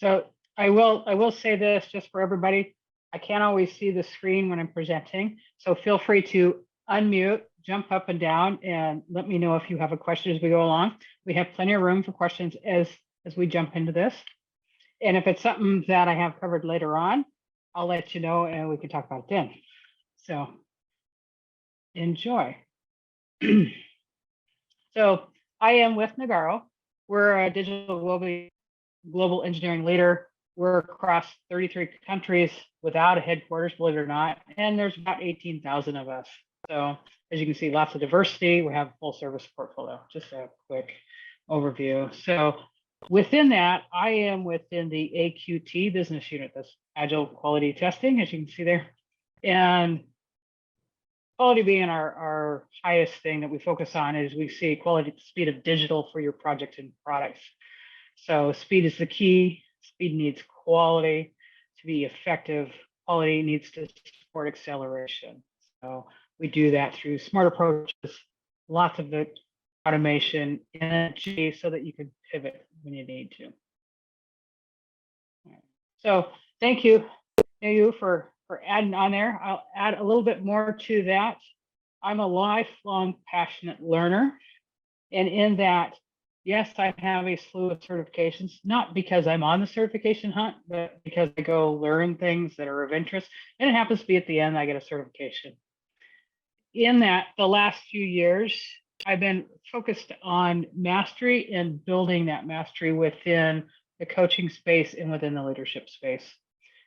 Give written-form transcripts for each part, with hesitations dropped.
So I will say this just for everybody. I can't always see the screen when I'm presenting, so feel free to unmute, jump up and down, and let me know if you have a question as we go along. We have plenty of room for questions as we jump into this. And if it's something that I have covered later on, I'll let you know and we can talk about it then. So enjoy. So I am with Nagaro. We're a digital global engineering leader. We're across 33 countries without a headquarters, believe it or not. And there's about 18,000 of us. So as you can see, lots of diversity. We have a full service portfolio. Just a quick overview. So within that, I am within the AQT business unit. That's Agile Quality Testing, as you can see there. And quality being our highest thing that we focus on is we see quality, speed of digital for your projects and products. So speed is the key. Speed needs quality to be effective. Quality needs to support acceleration. So we do that through smart approaches, lots of the automation, energy, so that you can pivot when you need to. So thank you for adding on there. I'll add a little bit more to that. I'm a lifelong passionate learner. And in that, yes, I have a slew of certifications, not because I'm on the certification hunt, but because I go learn things that are of interest. And it happens to be at the end, I get a certification. In that, the last few years, I've been focused on mastery and building that mastery within the coaching space and within the leadership space.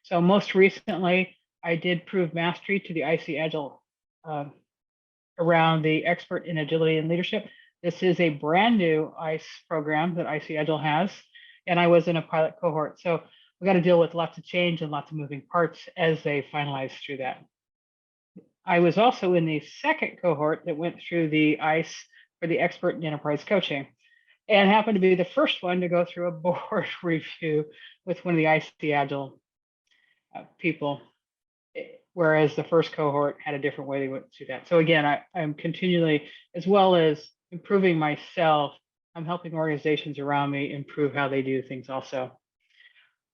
So most recently, I did prove mastery to the IC Agile around the expert in agility and leadership. This is a brand new ICE program that IC Agile has, and I was in a pilot cohort. So we got to deal with lots of change and lots of moving parts as they finalize through that. I was also in the second cohort that went through the ICE for the expert in enterprise coaching, and happened to be the first one to go through a board review with one of the IC Agile people, whereas the first cohort had a different way they went through that. So again, I'm continually, as well as improving myself, I'm helping organizations around me improve how they do things also.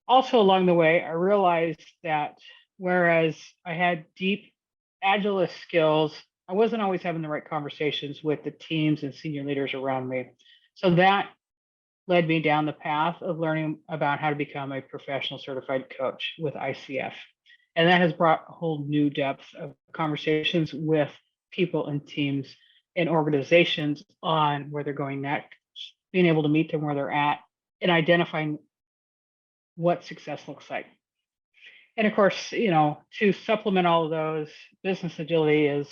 Also along the way, I realized that whereas I had deep Agilist skills, I wasn't always having the right conversations with the teams and senior leaders around me. So that led me down the path of learning about how to become a professional certified coach with ICF. And that has brought a whole new depth of conversations with people and teams and organizations on where they're going next, being able to meet them where they're at and identifying what success looks like. And of course, to supplement all of those, business agility is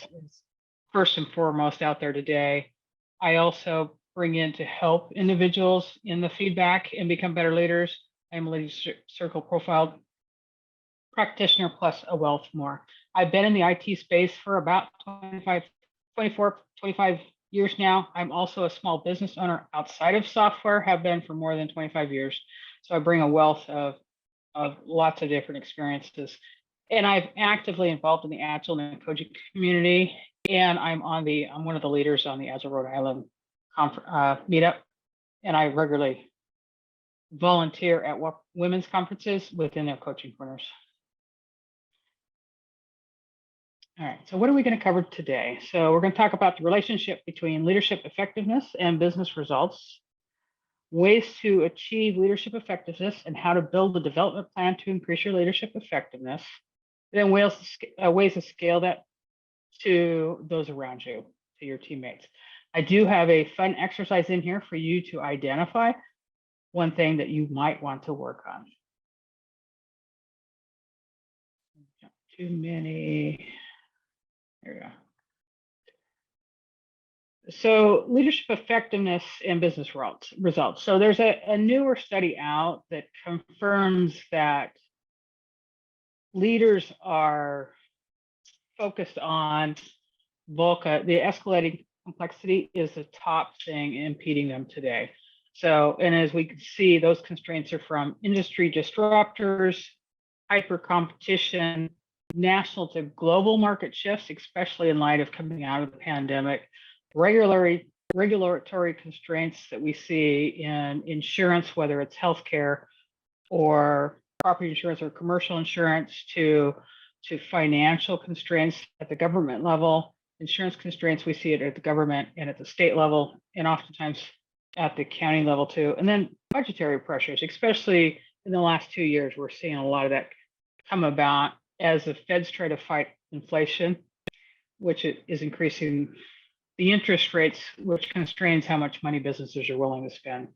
first and foremost out there today. I also bring in to help individuals in the feedback and become better leaders. I'm a leadership circle profiled practitioner plus a wealth more. I've been in the IT space for about 25 years now. I'm also a small business owner outside of software, have been for more than 25 years. So I bring a wealth of lots of different experiences. And I've actively involved in the Agile and coaching community. And I'm one of the leaders on the Agile Rhode Island meetup. And I regularly volunteer at women's conferences within their coaching corners. All right, so what are we going to cover today? So we're going to talk about the relationship between leadership effectiveness and business results, ways to achieve leadership effectiveness and how to build a development plan to increase your leadership effectiveness, then ways to scale that to those around you, to your teammates. I do have a fun exercise in here for you to identify one thing that you might want to work on. Not too many. There we go. So leadership effectiveness and business results. So there's a newer study out that confirms that leaders are focused on VUCA. The escalating complexity is the top thing impeding them today. So, and as we can see, those constraints are from industry disruptors, hyper competition, national to global market shifts, especially in light of coming out of the pandemic, regulatory constraints that we see in insurance, whether it's healthcare, or property insurance or commercial insurance to financial constraints at the government level, insurance constraints, we see it at the government and at the state level, and oftentimes at the county level too. And then budgetary pressures, especially in the last 2 years, we're seeing a lot of that come about as the feds try to fight inflation, which is increasing the interest rates, which constrains how much money businesses are willing to spend.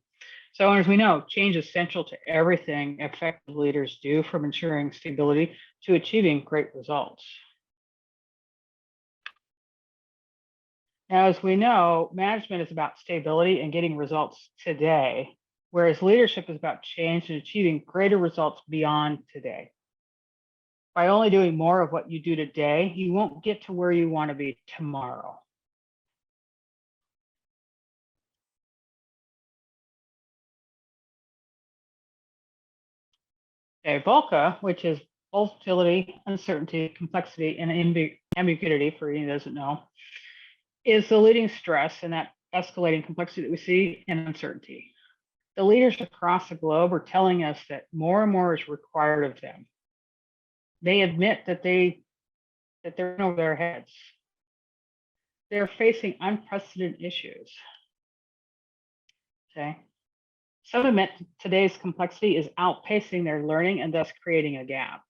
So as we know, change is central to everything effective leaders do, from ensuring stability to achieving great results. Now, as we know, management is about stability and getting results today, whereas leadership is about change and achieving greater results beyond today. By only doing more of what you do today, you won't get to where you want to be tomorrow. VUCA, which is volatility, uncertainty, complexity, and ambiguity, for anyone who doesn't know, is the leading stress in that escalating complexity that we see and uncertainty. The leaders across the globe are telling us that more and more is required of them. They admit that they're in over their heads. They're facing unprecedented issues. Okay. Some admit today's complexity is outpacing their learning and thus creating a gap.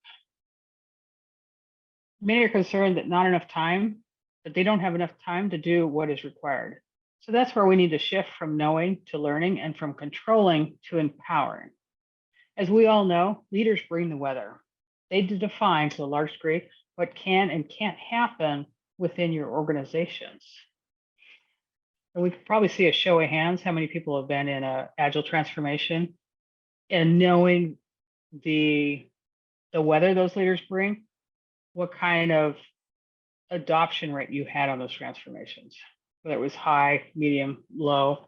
Many are concerned that that they don't have enough time to do what is required. So that's where we need to shift from knowing to learning and from controlling to empowering. As we all know, leaders bring the weather. They define to a large degree what can and can't happen within your organizations. And we could probably see a show of hands how many people have been in an agile transformation, and knowing the weather those leaders bring, what kind of adoption rate you had on those transformations, whether it was high, medium, low,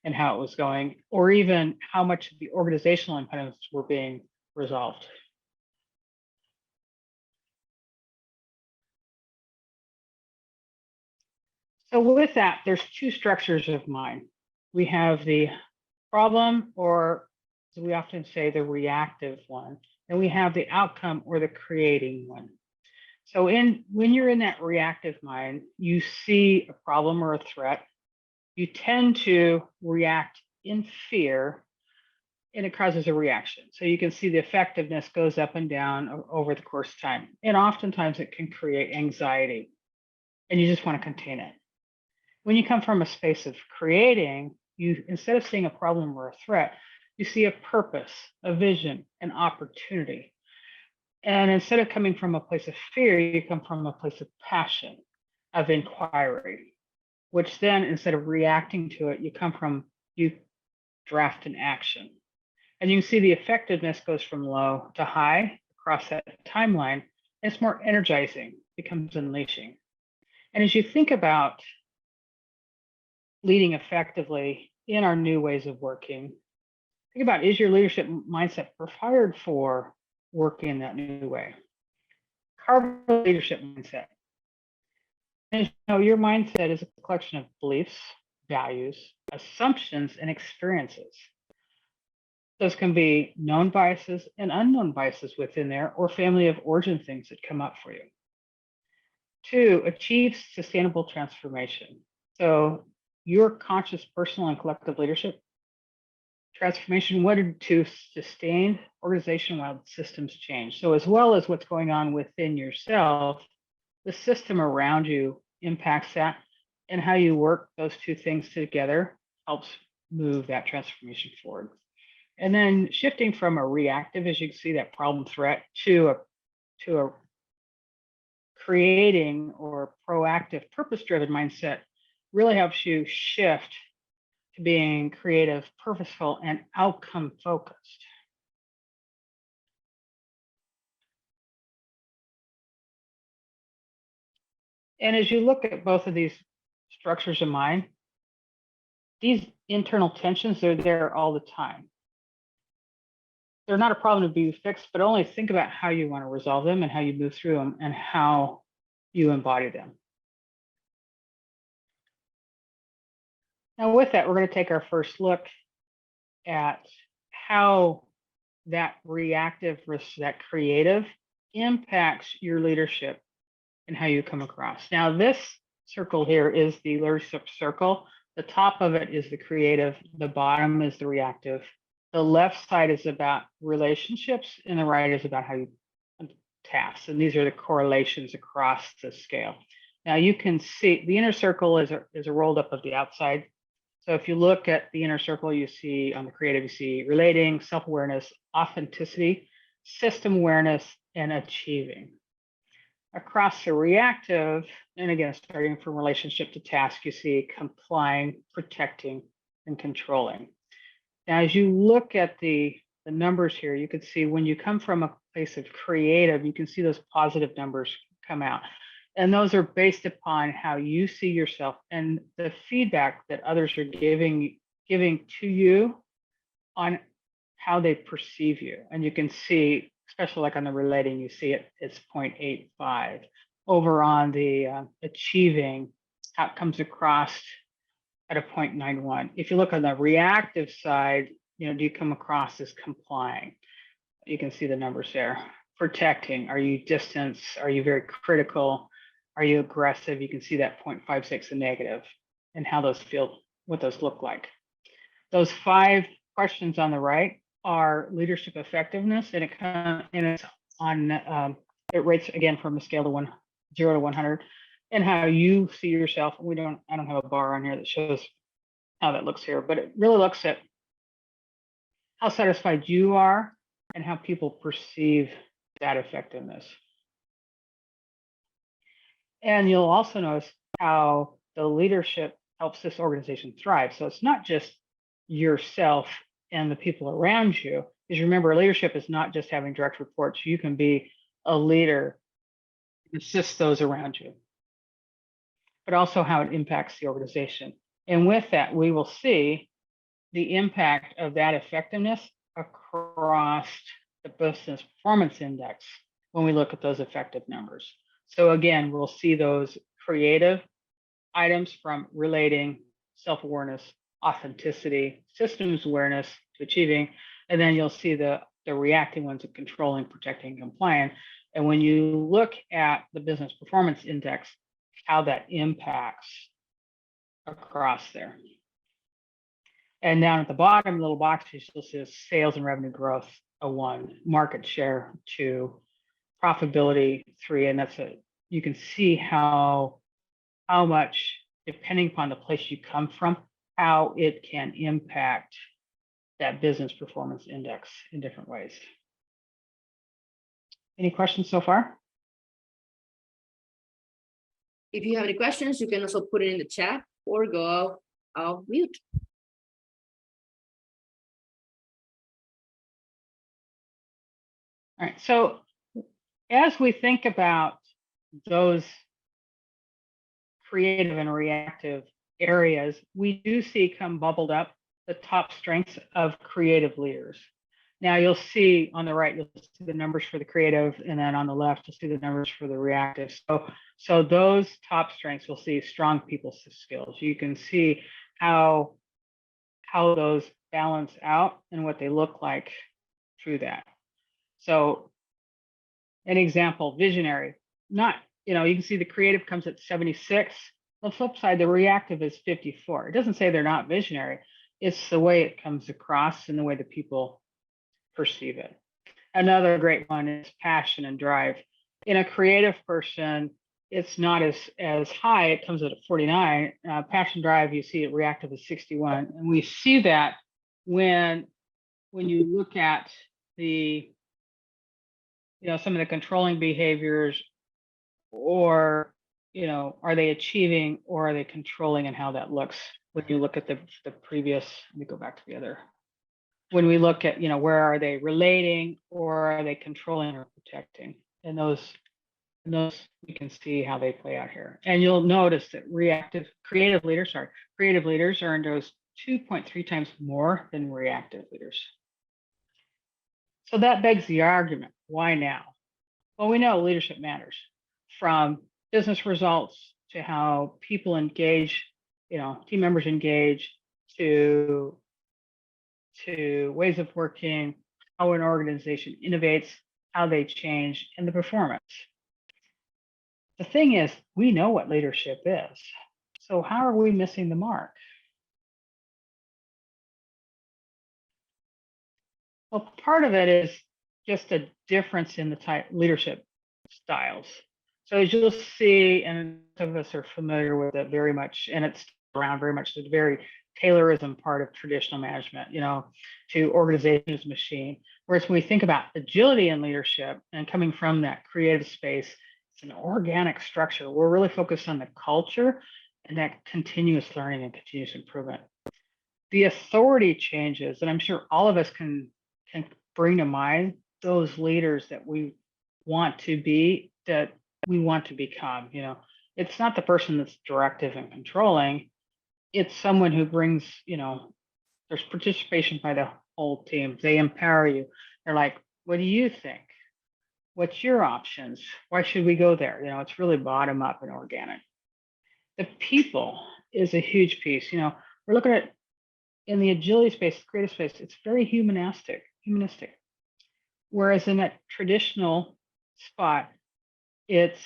and how it was going, or even how much the organizational impediments were being resolved. So with that, there's two structures of mind. We have the problem, or as we often say, the reactive one, and we have the outcome or the creating one. So when you're in that reactive mind, you see a problem or a threat, you tend to react in fear, and it causes a reaction. So you can see the effectiveness goes up and down over the course of time. And oftentimes it can create anxiety, and you just want to contain it. When you come from a space of creating, you, instead of seeing a problem or a threat, you see a purpose, a vision, an opportunity. And instead of coming from a place of fear, you come from a place of passion, of inquiry, which then, instead of reacting to it, you draft an action. And you can see the effectiveness goes from low to high across that timeline. And it's more energizing, becomes unleashing. And as you think about leading effectively in our new ways of working, think about, is your leadership mindset prepared for working in that new way? Carve a leadership mindset. And you know, your mindset is a collection of beliefs, values, assumptions, and experiences. Those can be known biases and unknown biases within there, or family of origin things that come up for you. 2, achieve sustainable transformation. So your conscious personal and collective leadership transformation wanted to sustain organization while systems change. So as well as what's going on within yourself, the system around you impacts that, and how you work those two things together helps move that transformation forward. And then shifting from a reactive, as you can see, that problem threat, to a creating or proactive, purpose-driven mindset really helps you shift to being creative, purposeful, and outcome focused. And as you look at both of these structures of mind, these internal tensions, they're there all the time. They're not a problem to be fixed, but only think about how you want to resolve them and how you move through them and how you embody them. Now with that, we're going to take our first look at how that reactive versus that creative impacts your leadership and how you come across. Now, this circle here is the leadership circle. The top of it is the creative, the bottom is the reactive. The left side is about relationships, and the right is about how you tasks. And these are the correlations across the scale. Now you can see the inner circle is a rolled up of the outside. So if you look at the inner circle, you see on the creative, you see relating, self-awareness, authenticity, system awareness, and achieving. Across the reactive, and again, starting from relationship to task, you see complying, protecting, and controlling. Now, as you look at the numbers here, you can see when you come from a place of creative, you can see those positive numbers come out. And those are based upon how you see yourself and the feedback that others are giving to you on how they perceive you. And you can see, especially like on the relating, you see it's 0.85. Over on the achieving, how it comes across at a 0.91. If you look on the reactive side, do you come across as complying? You can see the numbers there. Protecting, are you distance? Are you very critical? Are you aggressive? You can see that 0.56 in negative and how those feel, what those look like. Those 5 questions on the right are leadership effectiveness, and it's on it rates again from a scale of 0 to 100, and how you see yourself. I don't have a bar on here that shows how that looks here, but it really looks at how satisfied you are and how people perceive that effectiveness. And you'll also notice how the leadership helps this organization thrive. So it's not just yourself and the people around you. Because remember, leadership is not just having direct reports. You can be a leader and assist those around you, but also how it impacts the organization. And with that, we will see the impact of that effectiveness across the business performance index when we look at those effective numbers. So again, we'll see those creative items from relating, self-awareness, authenticity, systems awareness to achieving, and then you'll see the reacting ones of controlling, protecting, compliant. And when you look at the business performance index, how that impacts across there. And down at the bottom little boxes, you'll see sales and revenue growth, a 1, market share 2, profitability 3, and you can see how much, depending upon the place you come from, how it can impact that business performance index in different ways. Any questions so far? If you have any questions, you can also put it in the chat or go off mute. All right, so as we think about those creative and reactive areas, we do see come bubbled up the top strengths of creative leaders. Now you'll see on the right, you'll see the numbers for the creative, and then on the left, you'll see the numbers for the reactive. So those top strengths, we'll see strong people skills. You can see how those balance out and what they look like through that. So an example, visionary, you can see the creative comes at 76. On the flip side, the reactive is 54. It doesn't say they're not visionary. It's the way it comes across and the way the people perceive it. Another great one is passion and drive. In a creative person, it's not as high. It comes at 49. Passion drive, you see it reactive is 61. And we see that when you look at the some of the controlling behaviors, or are they achieving or are they controlling, and how that looks when you look at the previous. Let me go back to the other. When we look at where are they relating, or are they controlling or protecting, and those we can see how they play out here. And you'll notice that creative leaders earn those 2.3 times more than reactive leaders. So that begs the argument, why now? Well, we know leadership matters, from business results to how people engage, team members engage, to ways of working, how an organization innovates, how they change, and the performance. The thing is, we know what leadership is. So how are we missing the mark? Well, part of it is just a difference in the type leadership styles. So as you'll see, and some of us are familiar with it very much, and it's around very much the very Taylorism part of traditional management, to organization as a machine. Whereas when we think about agility in leadership and coming from that creative space, it's an organic structure. We're really focused on the culture and that continuous learning and continuous improvement. The authority changes, and I'm sure all of us can bring to mind those leaders that we want to be, that we want to become. It's not the person that's directive and controlling. It's someone who brings, there's participation by the whole team. They empower you. They're like, what do you think? What's your options? Why should we go there? It's really bottom up and organic. The people is a huge piece. We're looking at in the agility space, creative space, it's very humanistic. Whereas in that traditional spot, it's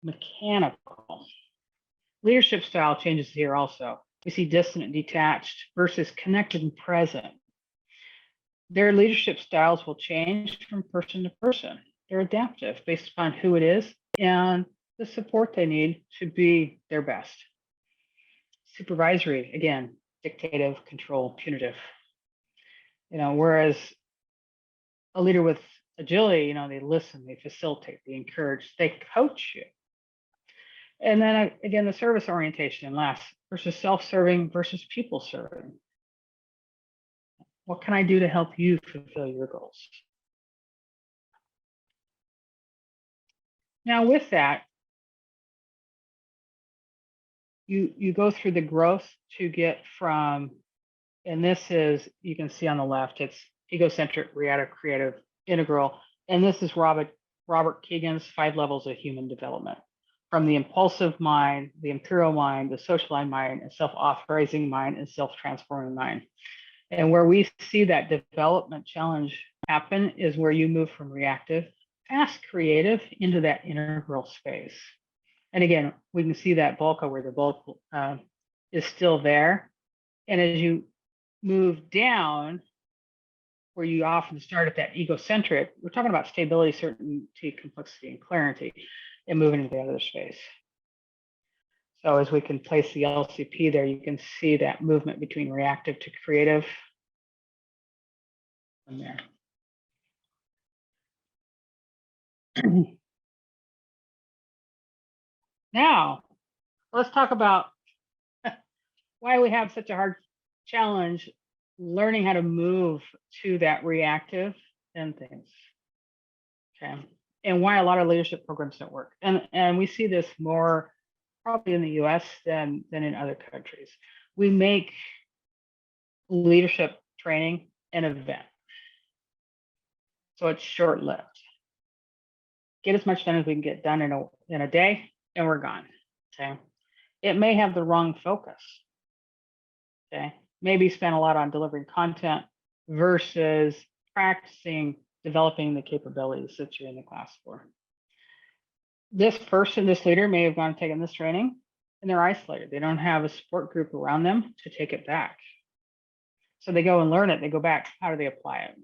mechanical. Leadership style changes here also. We see distant and detached versus connected and present. Their leadership styles will change from person to person. They're adaptive based upon who it is and the support they need to be their best. Supervisory, again, dictative, control, punitive. Whereas a leader with agility, they listen, they facilitate, they encourage, they coach you. And then again, the service orientation last versus self-serving versus people serving. What can I do to help you fulfill your goals? Now with that, you go through the growth to get from, and this is, you can see on the left, it's egocentric, reactive, creative, integral. And this is Robert Keegan's 5 levels of human development. From the impulsive mind, the imperial mind, the socialized mind, and self-authorizing mind, and self-transforming mind. And where we see that development challenge happen is where you move from reactive past creative into that integral space. And again, we can see that bulk where the bulk is still there. And as you move down, where you often start at that egocentric, we're talking about stability, certainty, complexity, and clarity, and moving into the other space. So as we can place the LCP there, you can see that movement between reactive to creative from there. Now, let's talk about why we have such a hard challenge learning how to move to that reactive and things. Okay. And why a lot of leadership programs don't work. And we see this more probably in the US than in other countries. We make leadership training an event. So it's short-lived. Get as much done as we can get done in a day, and we're gone. Okay. It may have the wrong focus. Okay. Maybe spend a lot on delivering content versus practicing developing the capabilities that you're in the class for. This leader may have gone and taken this training and they're isolated. They don't have a support group around them to take it back. So they go and learn it, they go back, how do they apply it?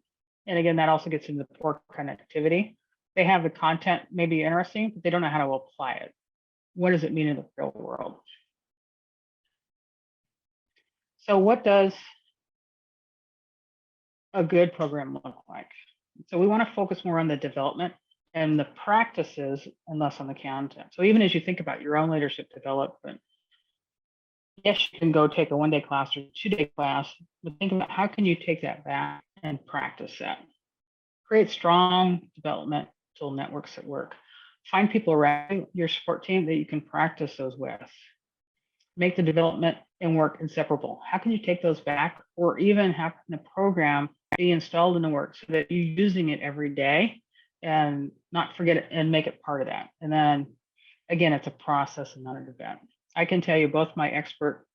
And again, that also gets into the poor connectivity. They have the content maybe interesting, but they don't know how to apply it. What does it mean in the real world? So what does a good program look like? So we want to focus more on the development and the practices and less on the content. So even as you think about your own leadership development, yes, you can go take a 1-day class or 2-day class, but think about how can you take that back and practice that. Create strong developmental networks at work. Find people around your support team that you can practice those with. Make the development and work inseparable. How can you take those back, or even have the program be installed in the work so that you're using it every day and not forget it and make it part of that? And then again, it's a process and not an event. I can tell you both my expert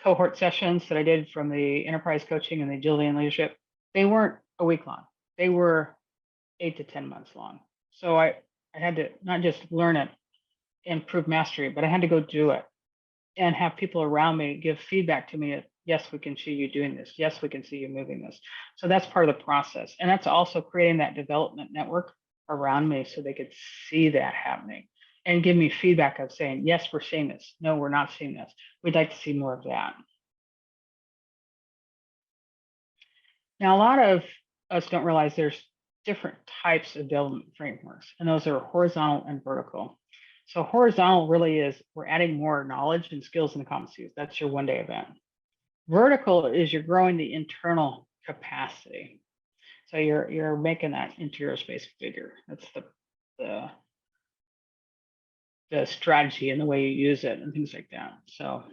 cohort sessions that I did from the enterprise coaching and the agility and leadership, they weren't a week long. They were 8 to 10 months long. So I had to not just learn it and prove mastery, but I had to go do it and have people around me give feedback to me. Yes, we can see you doing this. Yes, we can see you moving this. So that's part of the process. And that's also creating that development network around me so they could see that happening and give me feedback of saying, yes, we're seeing this. No, we're not seeing this. We'd like to see more of that. Now, a lot of us don't realize there's different types of development frameworks, and those are horizontal and vertical. So horizontal really is we're adding more knowledge and skills and competencies. That's your one-day event. Vertical is you're growing the internal capacity. So you're making that interior space bigger. That's the strategy and the way you use it and things like that. So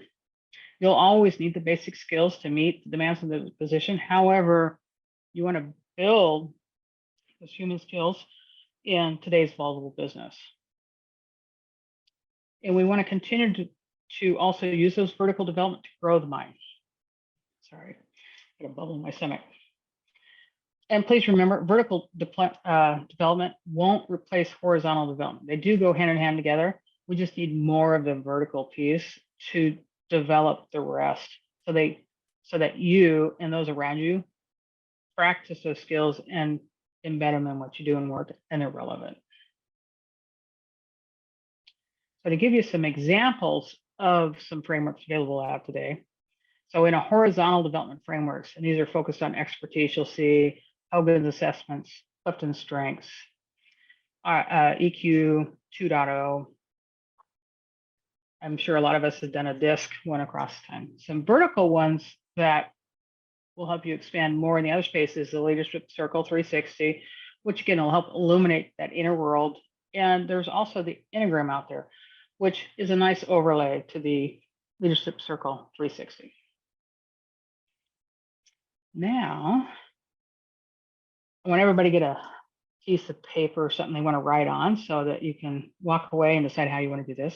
you'll always need the basic skills to meet the demands of the position. However, you want to build those human skills in today's volatile business. And we want to continue to also use those vertical development to grow the mind. Sorry, I got a bubble in my stomach. And please remember, vertical development won't replace horizontal development. They do go hand in hand together. We just need more of the vertical piece to develop the rest so that you and those around you practice those skills and embed them in what you do in work and they're relevant. So to give you some examples of some frameworks available out today. So in a horizontal development frameworks, and these are focused on expertise, you'll see Hogan's assessments, Clifton's strengths, EQ 2.0. I'm sure a lot of us have done a DISC one across time. Some vertical ones that will help you expand more in the other spaces, the Leadership Circle 360, which again will help illuminate that inner world. And there's also the Enneagram out there, which is a nice overlay to the Leadership Circle 360. Now, I want everybody to get a piece of paper or something they want to write on so that you can walk away and decide how you want to do this.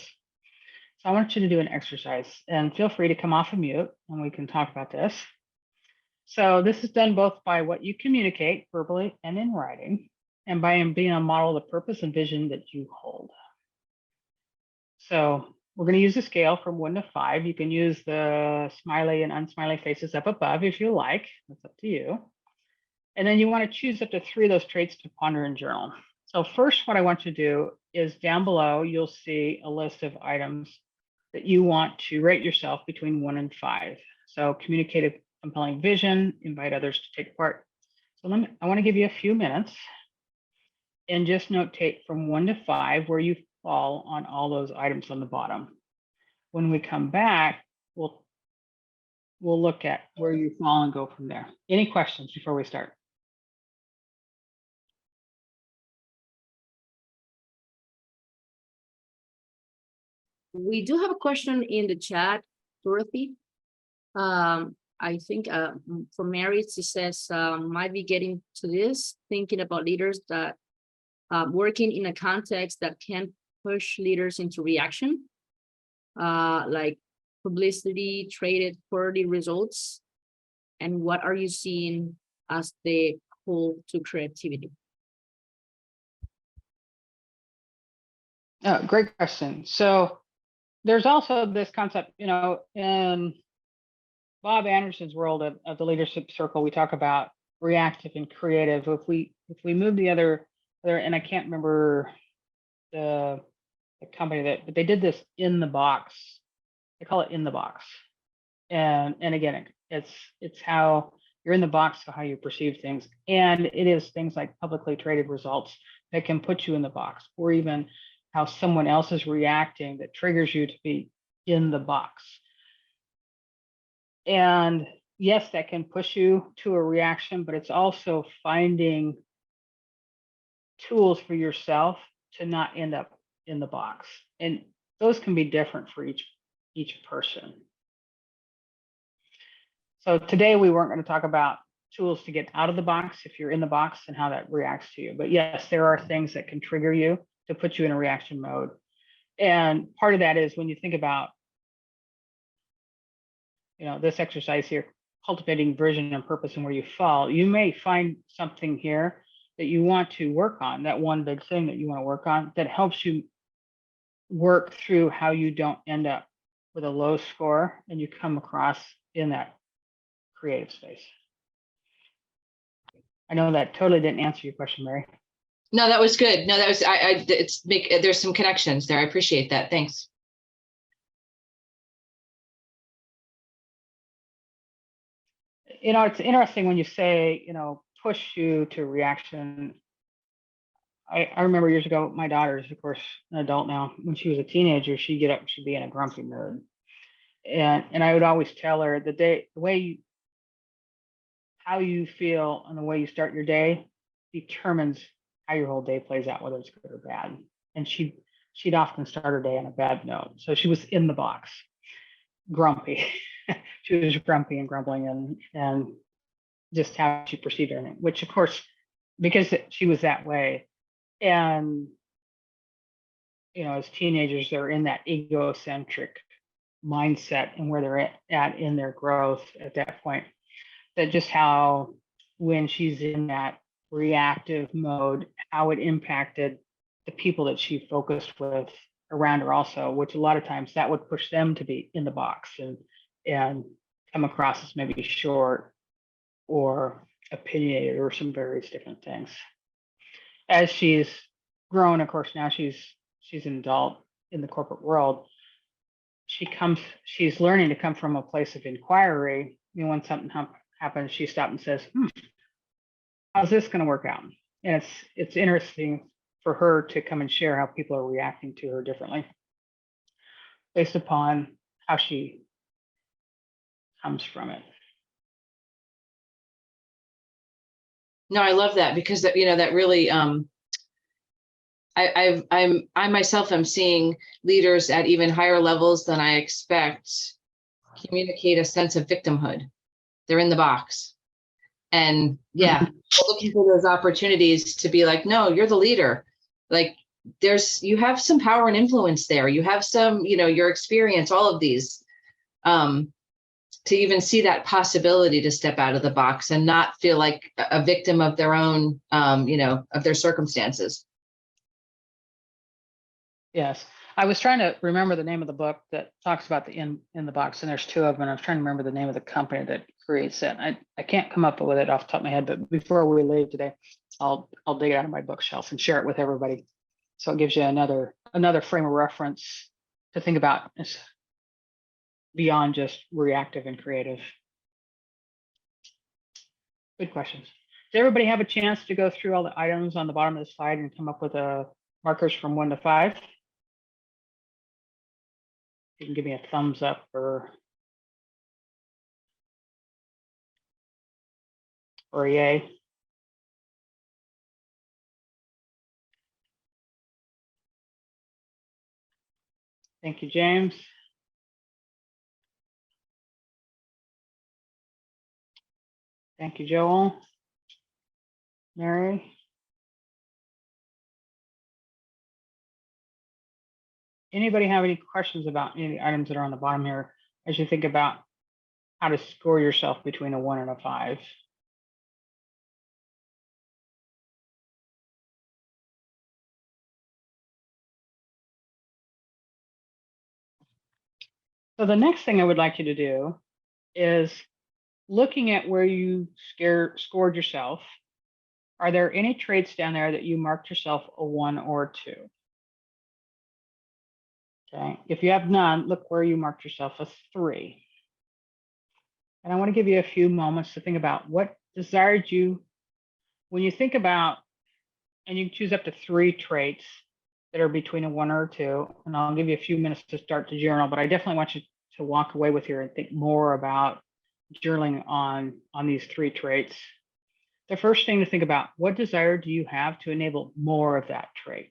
So I want you to do an exercise and feel free to come off of mute and we can talk about this. So this is done both by what you communicate verbally and in writing, and by being a model of the purpose and vision that you hold. So we're going to use a scale from 1 to 5. You can use the smiley and unsmiley faces up above if you like. That's up to you. And then you want to choose up to 3 of those traits to ponder and journal. So first, what I want you to do is down below, you'll see a list of items that you want to rate yourself between 1 and 5. So communicate a compelling vision, invite others to take part. So I want to give you a few minutes and just notate from 1 to 5 where you fall on all those items on the bottom. When we come back, we'll look at where you fall and go from there. Any questions before we start? We do have a question in the chat, Dorothy. I think for Mary, she says, might be getting to this, thinking about leaders that working in a context that can push leaders into reaction, like publicity, traded quality results. And what are you seeing as the call to creativity? Oh, great question. So there's also this concept, in Bob Anderson's world of the leadership circle, we talk about reactive and creative. If we move the other, and I can't remember the company but they did this in the box. They call it in the box. And again, it's how you're in the box for how you perceive things. And it is things like publicly traded results that can put you in the box, or even how someone else is reacting that triggers you to be in the box. And yes, that can push you to a reaction, but it's also finding tools for yourself to not end up in the box. And those can be different for each person. So today we weren't going to talk about tools to get out of the box if you're in the box and how that reacts to you. But yes, there are things that can trigger you to put you in a reaction mode. And part of that is when you think about, this exercise here, cultivating vision and purpose and where you fall, you may find something here that you want to work on, that one big thing that you want to work on that helps you work through how you don't end up with a low score and you come across in that creative space. I know that totally didn't answer your question, Mary. No, that was good. No, that was, there's some connections there. I appreciate that. Thanks. It's interesting when you say, push you to reaction. I remember years ago, my daughter's, of course, an adult now. When she was a teenager, she'd get up and she'd be in a grumpy mood. And I would always tell her how you feel and the way you start your day determines how your whole day plays out, whether it's good or bad. And she'd often start her day on a bad note. So she was in the box, grumpy. She was grumpy and grumbling and just how she perceived everything, which of course, because she was that way. And, as teenagers, they're in that egocentric mindset and where they're at in their growth at that point. That just how, when she's in that reactive mode, how it impacted the people that she focused with around her also, which a lot of times that would push them to be in the box and come across as maybe short or opinionated or some various different things. As she's grown, of course, now she's an adult in the corporate world. She's learning to come from a place of inquiry. When something happens, she stops and says, how's this going to work out? And it's interesting for her to come and share how people are reacting to her differently based upon how she comes from it. No, I love that because that really I myself am seeing leaders at even higher levels than I expect communicate a sense of victimhood. They're in the box. And yeah, looking for those opportunities to be like, no, you're the leader. Like you have some power and influence there. You have some, your experience, all of these, to even see that possibility to step out of the box and not feel like a victim of their own, of their circumstances. Yes. I was trying to remember the name of the book that talks about the in the box, and there's two of them. And I was trying to remember the name of the company that creates it. I can't come up with it off the top of my head, but before we leave today, I'll dig it out of my bookshelf and share it with everybody. So it gives you another frame of reference to think about beyond just reactive and creative. Good questions. Does everybody have a chance to go through all the items on the bottom of the slide and come up with markers from 1 to 5? You can give me a thumbs up or a yay. Thank you, James. Thank you, Joel. Mary. Anybody have any questions about any of the items that are on the bottom here as you think about how to score yourself between a 1 and a 5? So the next thing I would like you to do is looking at where you scored yourself. Are there any traits down there that you marked yourself a 1 or 2? Okay, if you have none, look where you marked yourself a 3. And I want to give you a few moments to think about what desired you, when you think about, and you can choose up to 3 traits that are between a 1 or a 2, and I'll give you a few minutes to start to journal, but I definitely want you to walk away with here and think more about journaling on these 3 traits. The first thing to think about, what desire do you have to enable more of that trait?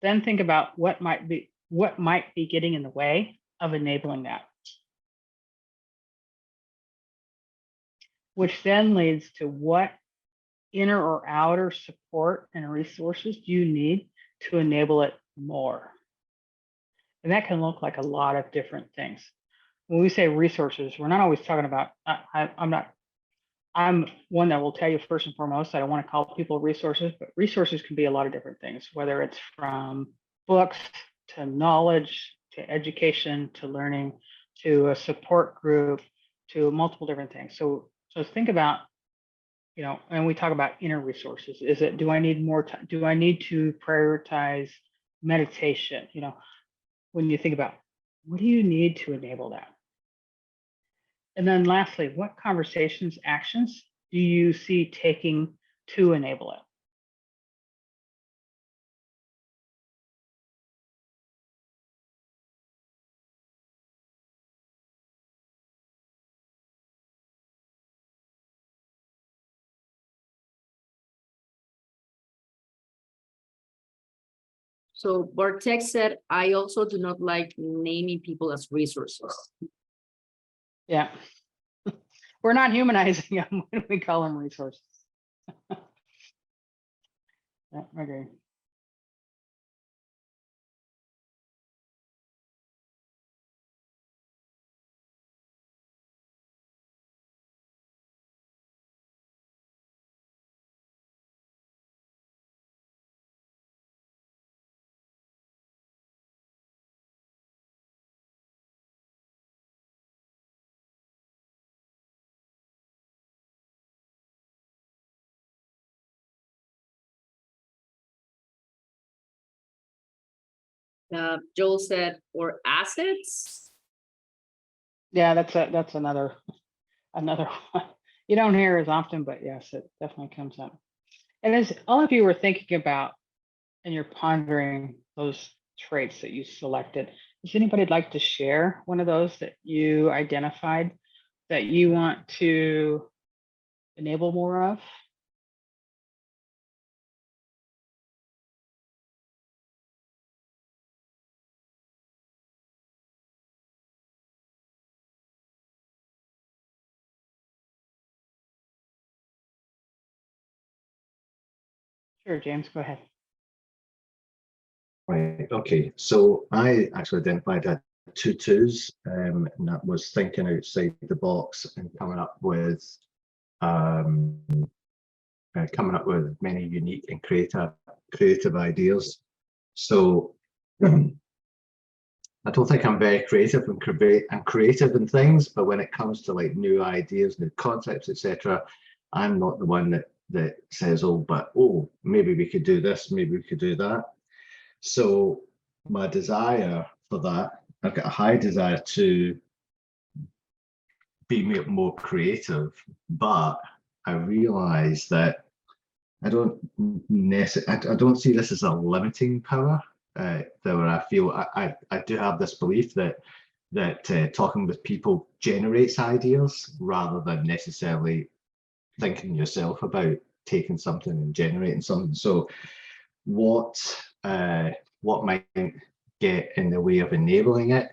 Then think about what might be getting in the way of enabling that. Which then leads to what inner or outer support and resources do you need to enable it more? And that can look like a lot of different things. when we say resources, we're not always talking about, I'm one that will tell you first and foremost, I don't want to call people resources, but resources can be a lot of different things, whether it's from books to knowledge, to education, to learning, to a support group, to multiple different things. So think about, you know, and we talk about inner resources. Is it, do I need more time? Do I need to prioritize meditation? You know, when you think about what do you need to enable that? And then lastly, what conversations, actions do you see taking to enable it? So Bartek said, I also do not like naming people as resources. Yeah. We're not humanizing them when we call them resources. Yeah, okay. Joel said, or assets. Yeah, that's another one. You don't hear as often, but yes, it definitely comes up. And as all of you were thinking about and you're pondering those traits that you selected, does anybody like to share one of those that you identified that you want to enable more of? Sure, James, go ahead. Right, okay, so I actually identified had 2 twos, and that was thinking outside the box and coming up with many unique and creative ideas. So I don't think I'm very creative and creative in things, but when it comes to like new ideas, new concepts, etc., I'm not the one that says, oh, maybe we could do this, maybe we could do that. So my desire for that, I've got a high desire to be more creative, but I realize that I don't see this as a limiting power. Where I feel I do have this belief that talking with people generates ideas rather than necessarily thinking yourself about taking something and generating something. So what might get in the way of enabling it?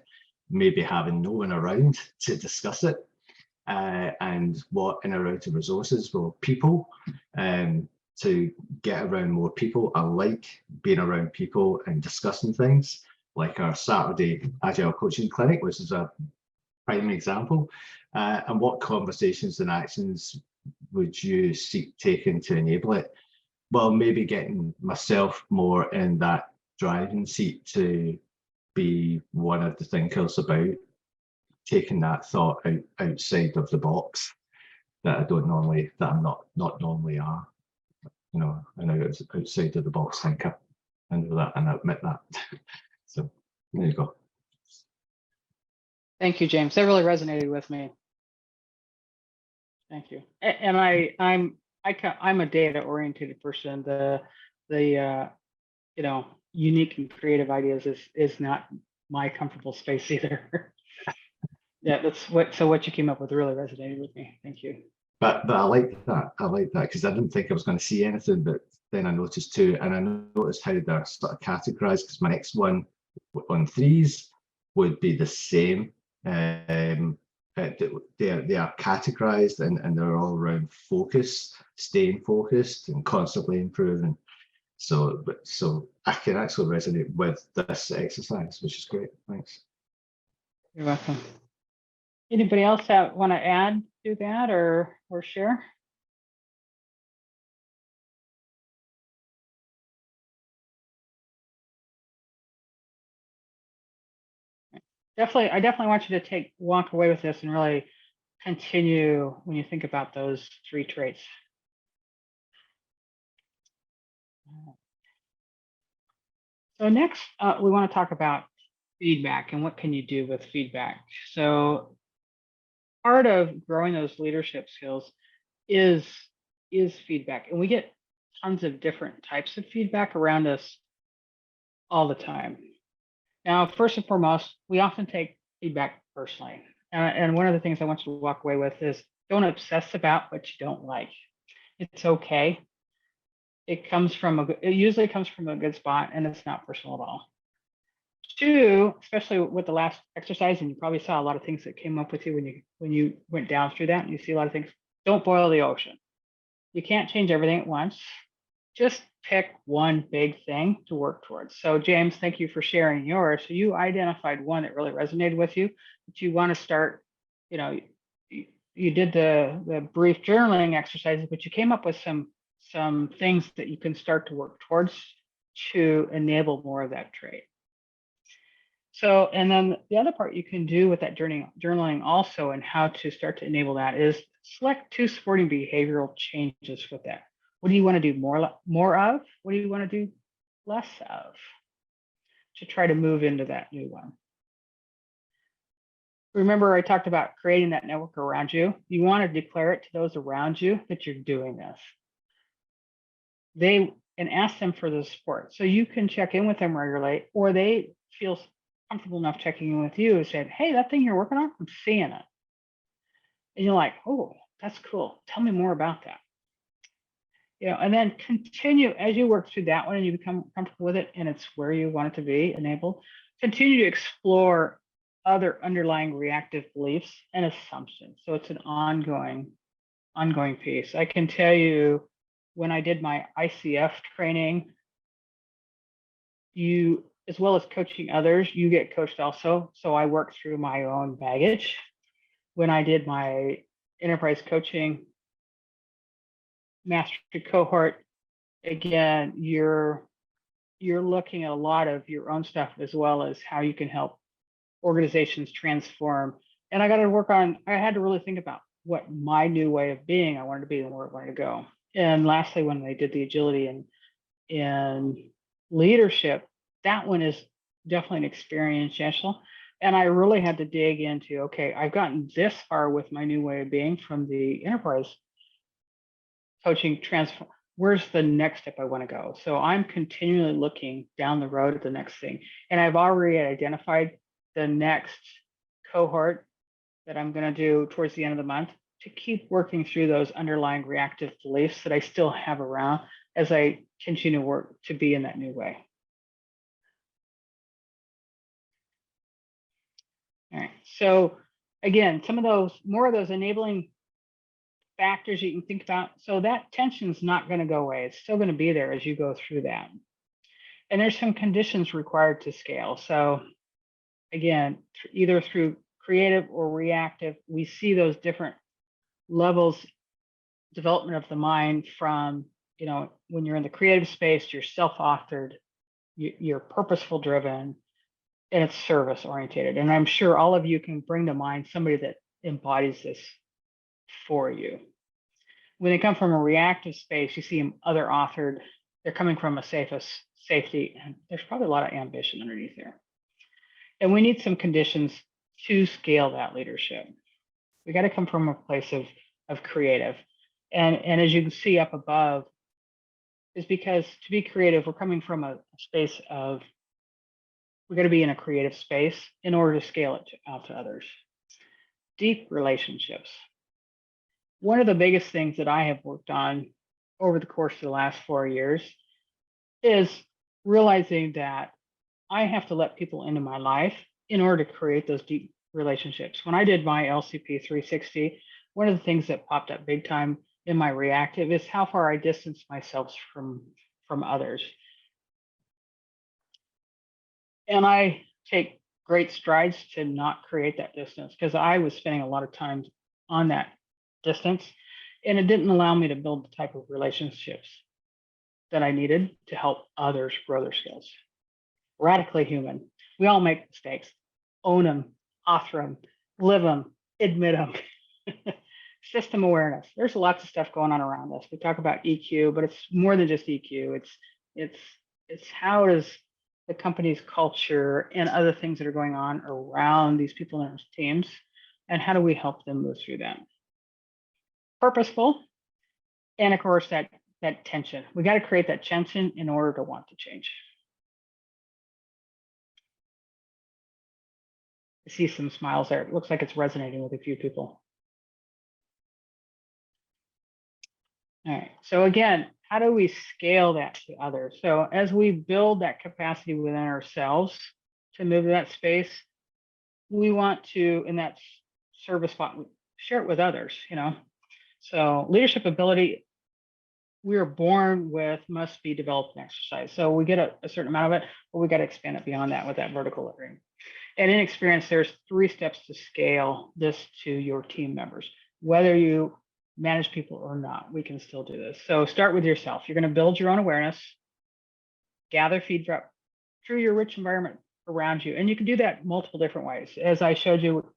Maybe having no one around to discuss it, and what in or out of resources? Well, people. To get around more people. I like being around people and discussing things, like our Saturday Agile Coaching Clinic, which is a prime example. And what conversations and actions would you seek taking to enable it? Well, maybe getting myself more in that driving seat to be one of the thinkers about taking that thought outside of the box that I'm not normally are. You know, I know it's outside of the box thinker, and I admit that. So there you go. Thank you, James. That really resonated with me. Thank you. And I'm a data-oriented person. The you know, unique and creative ideas is not my comfortable space either. Yeah, what you came up with really resonated with me. Thank you. But I like that. I like that because I didn't think I was going to see anything, but then I noticed too, and I noticed how they're sort of categorized, because my next one on threes would be the same. They are categorized and they're all around focus, staying focused and constantly improving. So I can actually resonate with this exercise, which is great. Thanks. You're welcome. Anybody else want to add to that or share? I definitely want you to walk away with this and really continue when you think about those 3 traits. So next, we want to talk about feedback and what can you do with feedback. So part of growing those leadership skills is feedback, and we get tons of different types of feedback around us all the time. Now, first and foremost, we often take feedback personally. And one of the things I want you to walk away with is don't obsess about what you don't like. It's okay. It usually comes from a good spot, and it's not personal at all. 2, especially with the last exercise, and you probably saw a lot of things that came up with you when you went down through that, and you see a lot of things. Don't boil the ocean. You can't change everything at once. Just pick one big thing to work towards. So James, thank you for sharing yours. So you identified one that really resonated with you, that you want to start, you did the brief journaling exercises, but you came up with some things that you can start to work towards to enable more of that trait. So, and then the other part you can do with that journaling also, and how to start to enable that, is select 2 supporting behavioral changes with that. What do you want to do more of? What do you want to do less of to try to move into that new one? Remember, I talked about creating that network around you. You want to declare it to those around you that you're doing this. And ask them for the support. So you can check in with them regularly, or they feel comfortable enough checking in with you and saying, hey, that thing you're working on, I'm seeing it. And you're like, oh, that's cool. Tell me more about that. And then continue as you work through that one and you become comfortable with it and it's where you want it to be enabled. Continue to explore other underlying reactive beliefs and assumptions. So it's an ongoing piece. I can tell you, when I did my ICF training, as well as coaching others, you get coached also. So I worked through my own baggage. When I did my enterprise coaching mastery cohort, again, you're looking at a lot of your own stuff, as well as how you can help organizations transform. And I had to really think about what my new way of being I wanted to be and where I wanted to go. And lastly, when they did the agility and leadership, that one is definitely an experiential. And I really had to dig into, okay, I've gotten this far with my new way of being from the enterprise coaching transform. Where's the next step I want to go? So I'm continually looking down the road at the next thing. And I've already identified the next cohort that I'm going to do towards the end of the month to keep working through those underlying reactive beliefs that I still have around as I continue to work to be in that new way. All right. So again, more of those enabling factors you can think about. So that tension's not going to go away. It's still going to be there as you go through that. And there's some conditions required to scale. So again, either through creative or reactive, we see those different levels development of the mind from, when you're in the creative space, you're self-authored, you're purposeful driven, and it's service oriented. And I'm sure all of you can bring to mind somebody that embodies this for you. When they come from a reactive space, you see them other authored, they're coming from a safety, and there's probably a lot of ambition underneath there. And we need some conditions to scale that leadership. We got to come from a place of creative. And as you can see up above, is because to be creative, we're coming from a space of, we got to be in a creative space in order to scale it out to others. Deep relationships. One of the biggest things that I have worked on over the course of the last 4 years is realizing that I have to let people into my life in order to create those deep relationships. When I did my LCP 360, one of the things that popped up big time in my reactive is how far I distance myself from others. And I take great strides to not create that distance, because I was spending a lot of time on that distance, and it didn't allow me to build the type of relationships that I needed to help others grow their skills. Radically human. We all make mistakes. Own them, author them, live them, admit them. System awareness. There's lots of stuff going on around us. We talk about EQ, but it's more than just EQ. It's how does the company's culture and other things that are going on around these people in our teams, and how do we help them move through that? Purposeful, and of course that tension. We got to create that tension in order to want to change. I see some smiles there. It looks like it's resonating with a few people. All right, so again, how do we scale that to others? So as we build that capacity within ourselves to move to that space, we want to, in that service spot, share it with others, you know? So leadership ability, we are born with, must be developed and exercised. So we get a certain amount of it, but we got to expand it beyond that with that vertical learning. And in experience, there's 3 steps to scale this to your team members. Whether you manage people or not, we can still do this. So start with yourself. You're going to build your own awareness, gather feedback through your rich environment around you. And you can do that multiple different ways. As I showed you,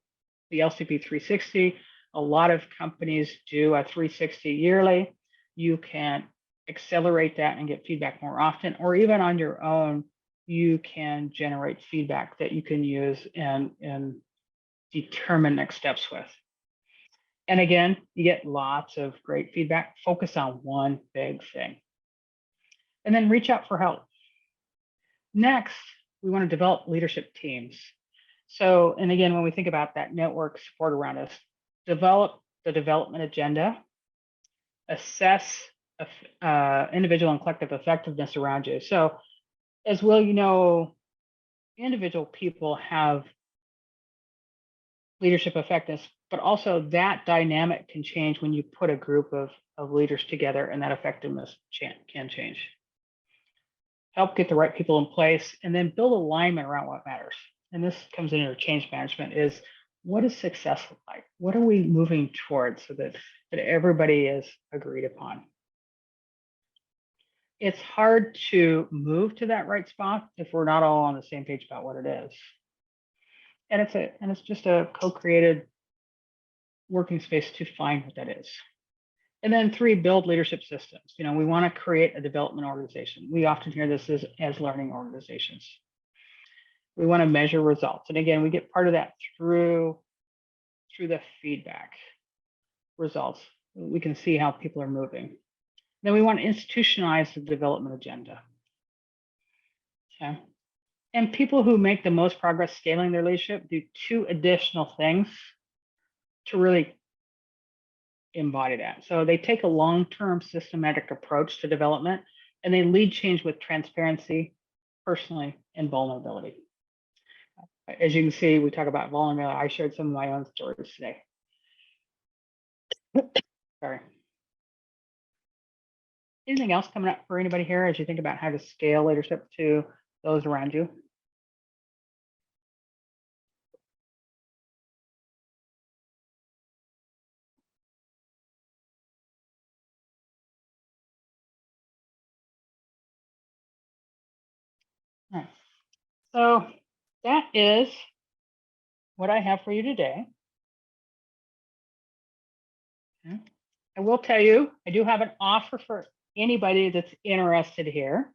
the LCP 360, a lot of companies do a 360 yearly. You can accelerate that and get feedback more often, or even on your own, you can generate feedback that you can use and determine next steps with. And again, you get lots of great feedback. Focus on one big thing. And then reach out for help. Next, we want to develop leadership teams. So, and again, when we think about that network support around us, develop the development agenda, assess individual and collective effectiveness around you. So as well, you know, individual people have leadership effectiveness, but also that dynamic can change when you put a group of leaders together, and that effectiveness can change. Help get the right people in place, and then build alignment around what matters. And this comes into change management is, what is success look like? What are we moving towards so that everybody is agreed upon? It's hard to move to that right spot if we're not all on the same page about what it is. And it's just a co-created working space to find what that is. And then 3, build leadership systems. You know, we want to create a development organization. We often hear this as learning organizations. We want to measure results. And again, we get part of that through the feedback results. We can see how people are moving. Then we want to institutionalize the development agenda. Okay. And people who make the most progress scaling their leadership do 2 additional things to really embody that. So they take a long-term systematic approach to development, and they lead change with transparency, personally, and vulnerability. As you can see, we talk about vulnerability. I shared some of my own stories today. Sorry. Anything else coming up for anybody here as you think about how to scale leadership to those around you? All right. So that is what I have for you today. Okay. I will tell you, I do have an offer for anybody that's interested here.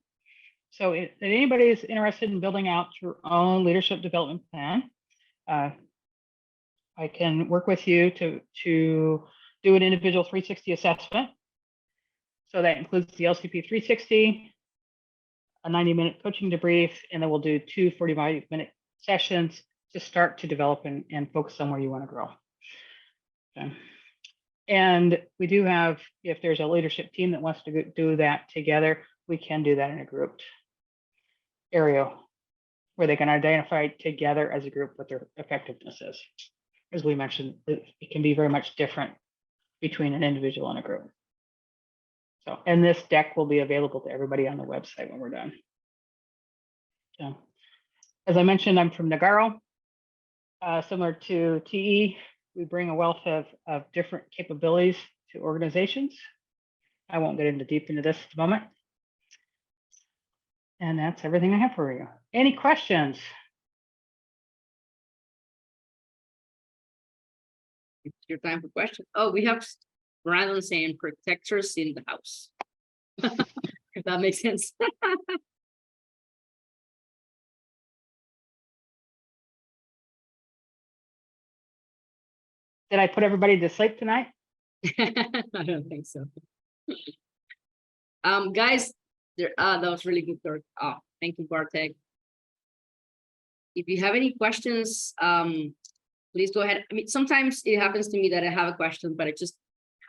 So if anybody is interested in building out your own leadership development plan, I can work with you to do an individual 360 assessment. So that includes the LCP 360, a 90-minute coaching debrief, and then we'll do 2 45-minute sessions to start to develop and focus on where you want to grow. Okay. And we do have, if there's a leadership team that wants to do that together, we can do that in a grouped area where they can identify together as a group what their effectiveness is. As we mentioned, it can be very much different between an individual and a group. So, and this deck will be available to everybody on the website when we're done. So, As I mentioned, I'm from Nagaro. Similar to TE, we bring a wealth of different capabilities to organizations. I won't get deep into this at the moment. And that's everything I have for you. Any questions? It's your time for questions. Oh, we have Brandon saying protectors in the house. If that makes sense. Did I put everybody to sleep tonight? I don't think so. Guys, there that was really good work. Oh, thank you, Bartek. If you have any questions, please go ahead. I mean, sometimes it happens to me that I have a question, but I just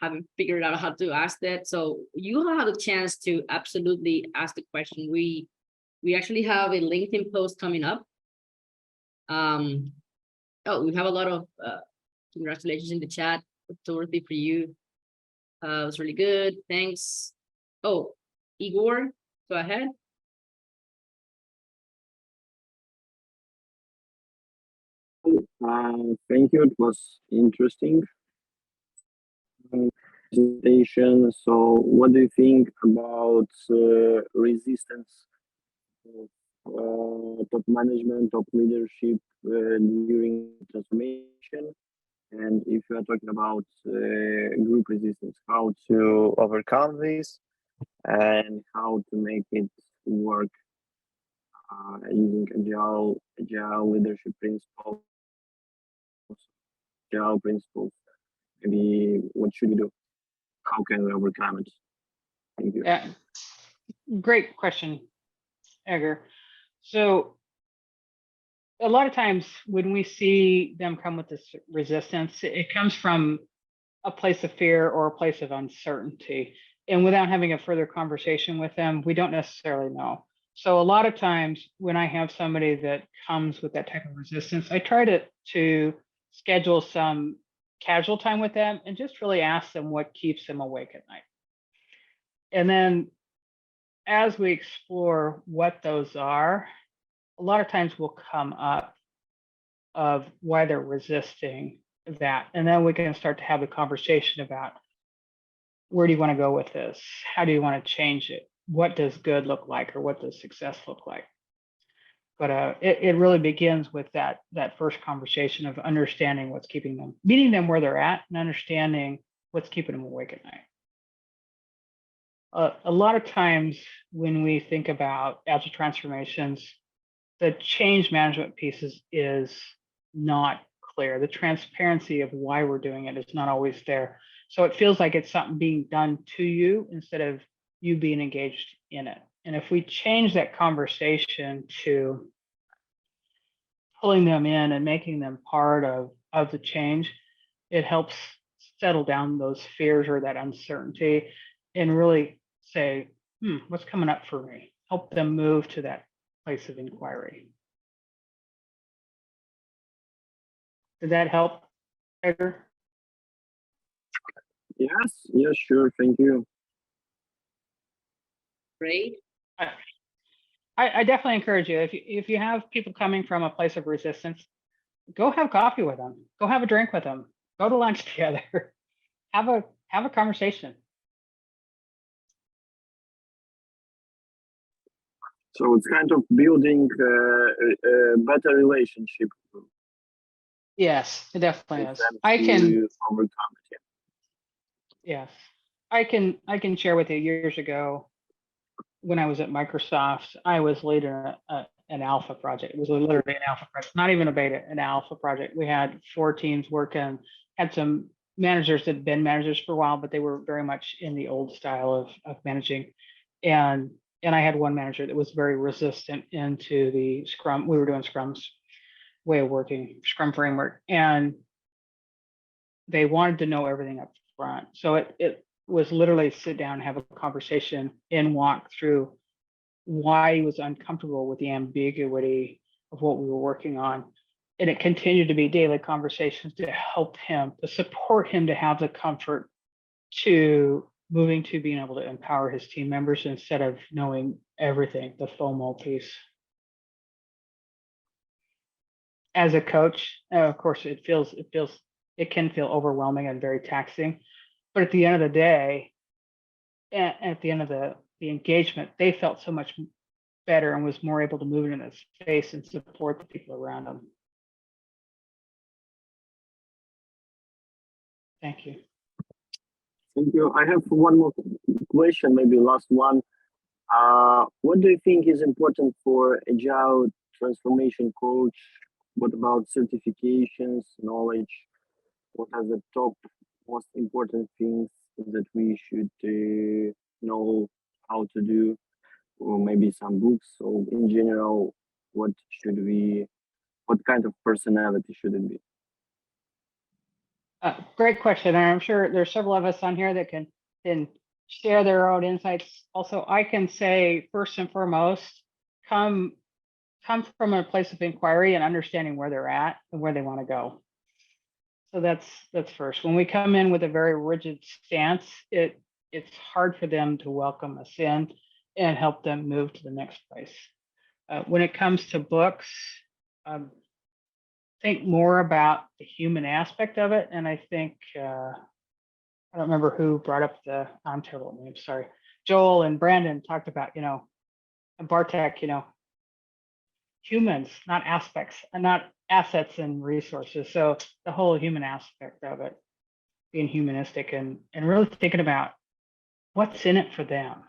haven't figured out how to ask that. So you have a chance to absolutely ask the question. We actually have a LinkedIn post coming up. Oh, we have a lot of congratulations in the chat. Dorothy, for you. It was really good. Thanks. Oh, Igor, go ahead. Thank you. It was interesting presentation. So, what do you think about resistance of top management, top leadership during transformation? And if you are talking about group resistance, how to overcome this and how to make it work using agile leadership principles, agile principles. Maybe what should we do? How can we overcome it? Thank you. Yeah, great question, Edgar. So a lot of times when we see them come with this resistance, it comes from a place of fear or a place of uncertainty. And without having a further conversation with them, we don't necessarily know. So a lot of times when I have somebody that comes with that type of resistance, I try to schedule some casual time with them and just really ask them what keeps them awake at night. And then as we explore what those are, a lot of times will come up of why they're resisting that. And then we can start to have a conversation about where do you want to go with this? How do you want to change it? What does good look like, or what does success look like? But it really begins with that first conversation of understanding what's keeping them, meeting them where they're at, and understanding what's keeping them awake at night. A lot of times when we think about agile transformations, the change management piece is not clear. The transparency of why we're doing it is not always there. So it feels like it's something being done to you instead of you being engaged in it. And if we change that conversation to pulling them in and making them part of the change, it helps settle down those fears or that uncertainty and really say, what's coming up for me? Help them move to that place of inquiry. Did that help, Edgar? Yes, sure. Thank you. Great. I definitely encourage you, if you have people coming from a place of resistance, go have coffee with them, go have a drink with them, go to lunch together, have a conversation. So it's kind of building a better relationship. Yes, it definitely is. I can overcome it. Yes, I can share with you. Years ago, when I was at Microsoft, I was leading an alpha project. It was literally an alpha project, not even a beta, an alpha project. We had 4 teams working, had some managers that had been managers for a while, but they were very much in the old style of managing. And I had one manager that was very resistant into the Scrum. We were doing Scrum's way of working, Scrum framework, and they wanted to know everything up front. So it was literally sit down and have a conversation and walk through why he was uncomfortable with the ambiguity of what we were working on. And it continued to be daily conversations to help him, to support him to have the comfort to moving to being able to empower his team members instead of knowing everything, the FOMO piece. as a coach, of course, it can feel overwhelming and very taxing. But at the end of the day, at the end of the engagement, they felt so much better and was more able to move into the space and support the people around them. Thank you. Thank you. I have one more question, maybe last one. What do you think is important for agile transformation coach? What about certifications, knowledge? What are the top most important things that we should know how to do? Or maybe some books, or in general, what kind of personality should it be? Great question. And I'm sure there's several of us on here that can share their own insights. Also, I can say first and foremost, come from a place of inquiry and understanding where they're at and where they want to go. So that's first. When we come in with a very rigid stance, it's hard for them to welcome us in and help them move to the next place. When it comes to books, think more about the human aspect of it. And I think, I don't remember who brought up I'm terrible at names, sorry. Joel and Brandon talked about, and Bartek, humans, not aspects, and not assets and resources. So the whole human aspect of it, being humanistic and really thinking about what's in it for them.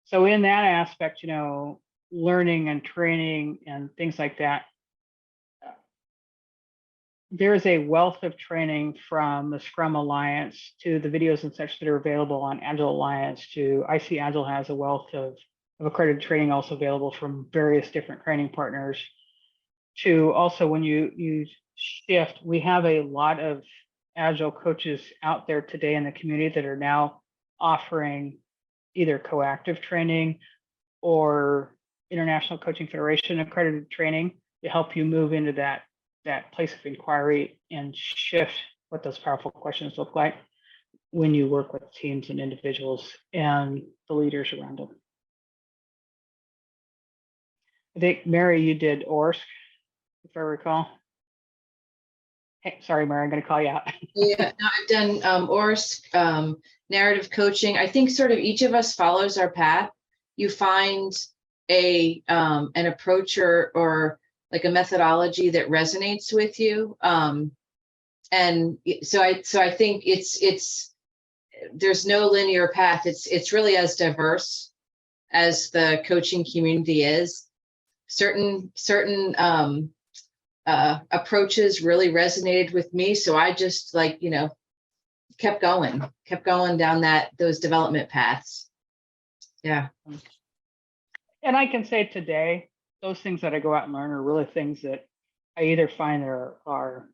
So in that aspect, learning and training and things like that, there's a wealth of training from the Scrum Alliance to the videos and such that are available on Agile Alliance to IC Agile has a wealth of accredited training also available from various different training partners. To also when you shift, we have a lot of Agile coaches out there today in the community that are now offering either coactive training or International Coaching Federation accredited training to help you move into that place of inquiry and shift what those powerful questions look like when you work with teams and individuals and the leaders around them. I think, Mary, you did ORSC, if I recall. Hey, sorry, Mary, I'm going to call you out. Yeah, no, I've done ORSC, narrative coaching. I think sort of each of us follows our path. You find an approach or like a methodology that resonates with you. And so I think there's no linear path. It's really as diverse as the coaching community is. Certain approaches really resonated with me. So I just kept going down those development paths. Yeah. And I can say today, those things that I go out and learn are really things that I either find are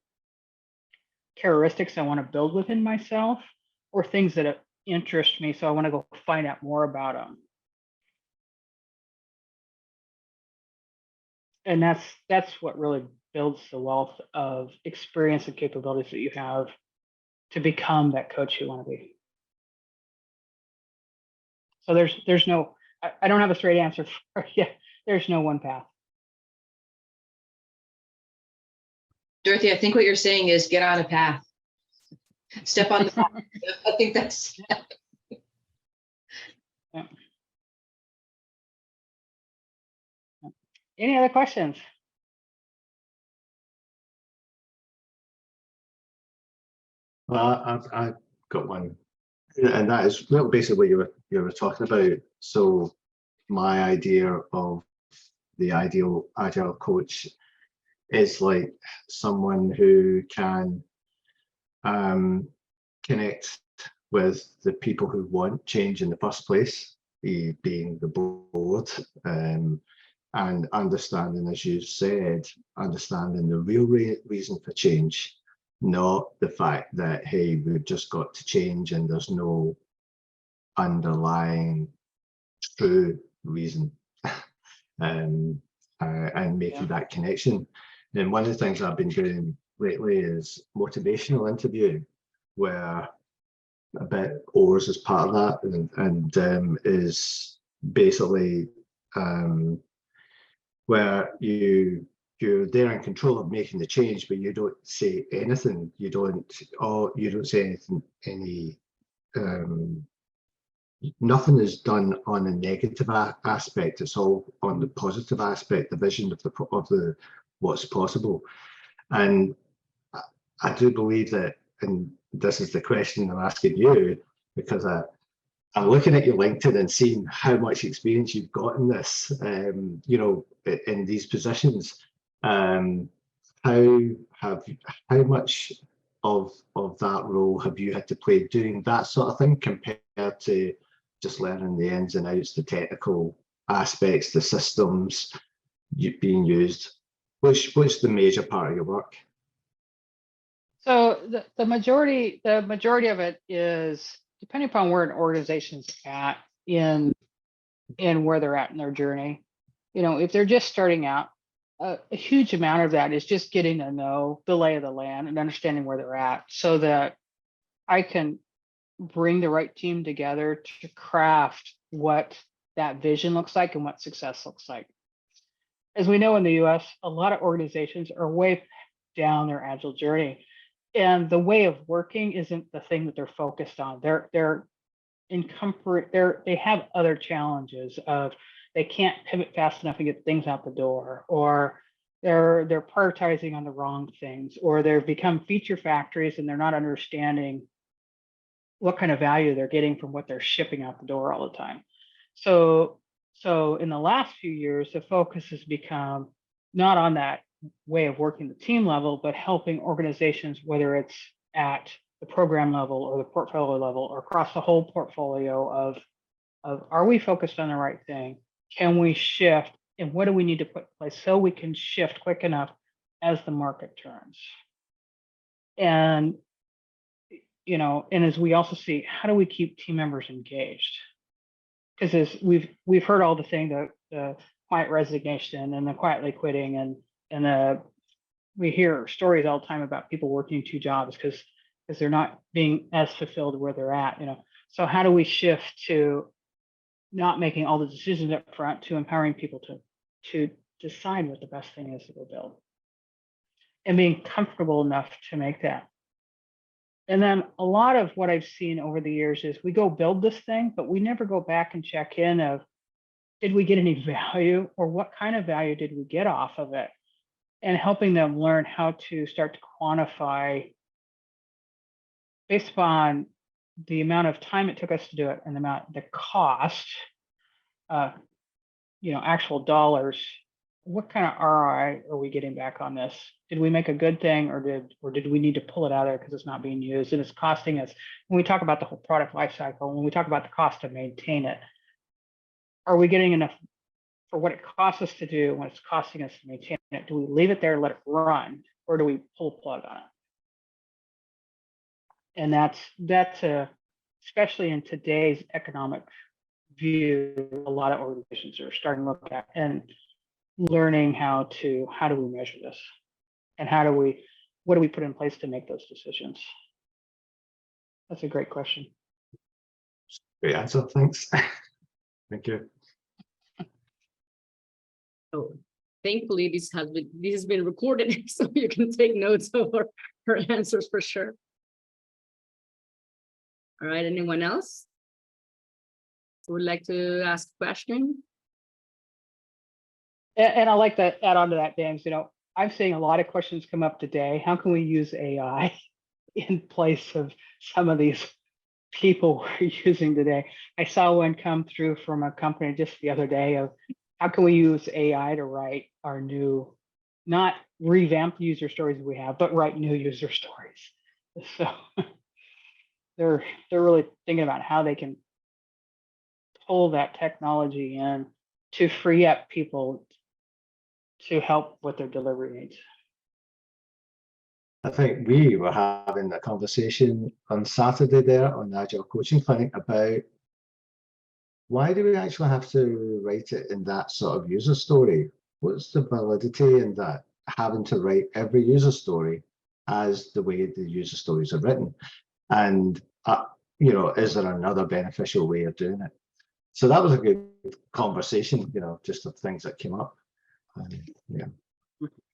characteristics I want to build within myself or things that interest me. So I want to go find out more about them. And that's what really builds the wealth of experience and capabilities that you have to become that coach you want to be. So there's no, I don't have a straight answer for you. There's no one path. Dorothy, I think what you're saying is get on a path. Step on the path. I think that's. Yeah. Any other questions? Well, I've got one, and that is basically what you were talking about. So my idea of the ideal agile coach is like someone who can connect with the people who want change in the first place, being the board, and understanding, as you said, understanding the real reason for change, not the fact that, hey, we've just got to change and there's no underlying true reason, and making that connection. And one of the things I've been doing lately is motivational interviewing, where a bit ORS is part of that, and is basically where you you're there in control of making the change, but you don't say anything. You don't say anything. Nothing is done on a negative aspect. It's all on the positive aspect, the vision of the what's possible. And I do believe that, and this is the question I'm asking you, because I'm looking at your LinkedIn and seeing how much experience you've got in this, you know, in these positions. How much of that role have you had to play doing that sort of thing compared to just learning the ins and outs, the technical aspects, the systems being used? What's the major part of your work? So the majority of it is depending upon where an organization's at in where they're at in their journey. You know, if they're just starting out, a huge amount of that is just getting to know the lay of the land and understanding where they're at, so that I can bring the right team together to craft what that vision looks like and what success looks like. As we know in the US, a lot of organizations are way down their agile journey, and the way of working isn't the thing that they're focused on. They're in comfort, they have other challenges of they can't pivot fast enough to get things out the door, or they're prioritizing on the wrong things, or they've become feature factories and they're not understanding what kind of value they're getting from what they're shipping out the door all the time. So in the last few years, the focus has become not on that way of working the team level, but helping organizations, whether it's at the program level or the portfolio level or across the whole portfolio of are we focused on the right thing? Can we shift? And what do we need to put in place so we can shift quick enough as the market turns? And, you know, and as we also see, how do we keep team members engaged? Because as we've heard all the thing, the quiet resignation and the quietly quitting, and we hear stories all the time about people working 2 jobs because they're not being as fulfilled where they're at, you know. So how do we shift to not making all the decisions up front, to empowering people to decide what the best thing is to go build, and being comfortable enough to make that. And then a lot of what I've seen over the years is we go build this thing, but we never go back and check in of, did we get any value, or what kind of value did we get off of it? And helping them learn how to start to quantify based upon the amount of time it took us to do it and the cost, you know, actual dollars. What kind of ROI are we getting back on this? Did we make a good thing, or did we need to pull it out of there because it's not being used and it's costing us? When we talk about the whole product lifecycle, when we talk about the cost to maintain it, are we getting enough for what it costs us to do when it's costing us to maintain it? Do we leave it there, let it run, or do we pull the plug on it? And that's especially in today's economic view, a lot of organizations are starting to look at and learning how do we measure this, and what do we put in place to make those decisions? That's a great question. Great answer, thanks. Thank you. So thankfully this has been recorded, so you can take notes of her answers for sure. All right, anyone else who would like to ask a question? And I like to add on to that, James. You know, I'm seeing a lot of questions come up today. How can we use AI in place of some of these people we're using today? I saw one come through from a company just the other day of how can we use AI to write our new, not revamp user stories we have, but write new user stories. So they're really thinking about how they can pull that technology in to free up people to help with their delivery needs. I think we were having a conversation on Saturday there on the Agile Coaching Clinic about why do we actually have to write it in that sort of user story? What's the validity in that, having to write every user story as the way the user stories are written? And, you know, is there another beneficial way of doing it? So that was a good conversation, you know, just of things that came up. Yeah.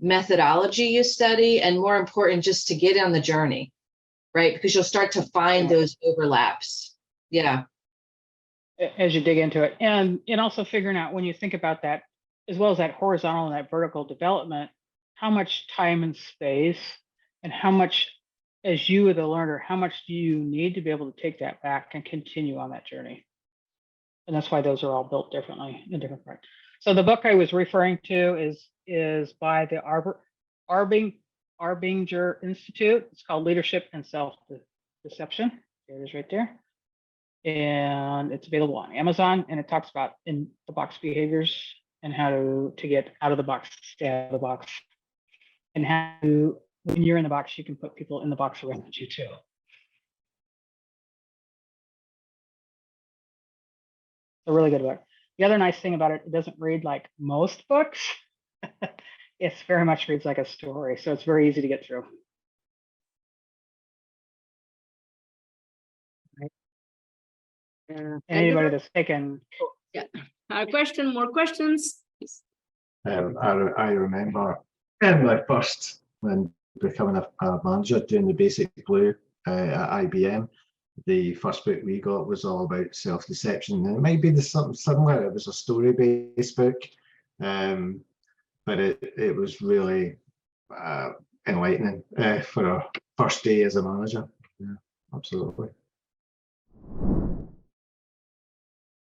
methodology you study, and more important, just to get on the journey, right? Because you'll start to find those overlaps. Yeah. As you dig into it, and also figuring out, when you think about that, as well as that horizontal and that vertical development, how much time and space, and how much, as you the learner, how much do you need to be able to take that back and continue on that journey? And that's why those are all built differently in different parts. So the book I was referring to is by the Arbinger Institute. It's called Leadership and Self-Deception. There it is right there. And it's available on Amazon, and it talks about in the box behaviors and how to get out of the box, stay out of the box, and how to, when you're in the box, you can put people in the box around you too. A really good book. The other nice thing about it, it doesn't read like most books. It's very much reads like a story, so it's very easy to get through. Anybody that's taken. Yeah. More questions? I remember in my first, when becoming a manager, doing the basic blue at IBM, the first book we got was all about self-deception. And it might be something similar. It was a story-based book, but it was really enlightening for a first day as a manager. Yeah, absolutely.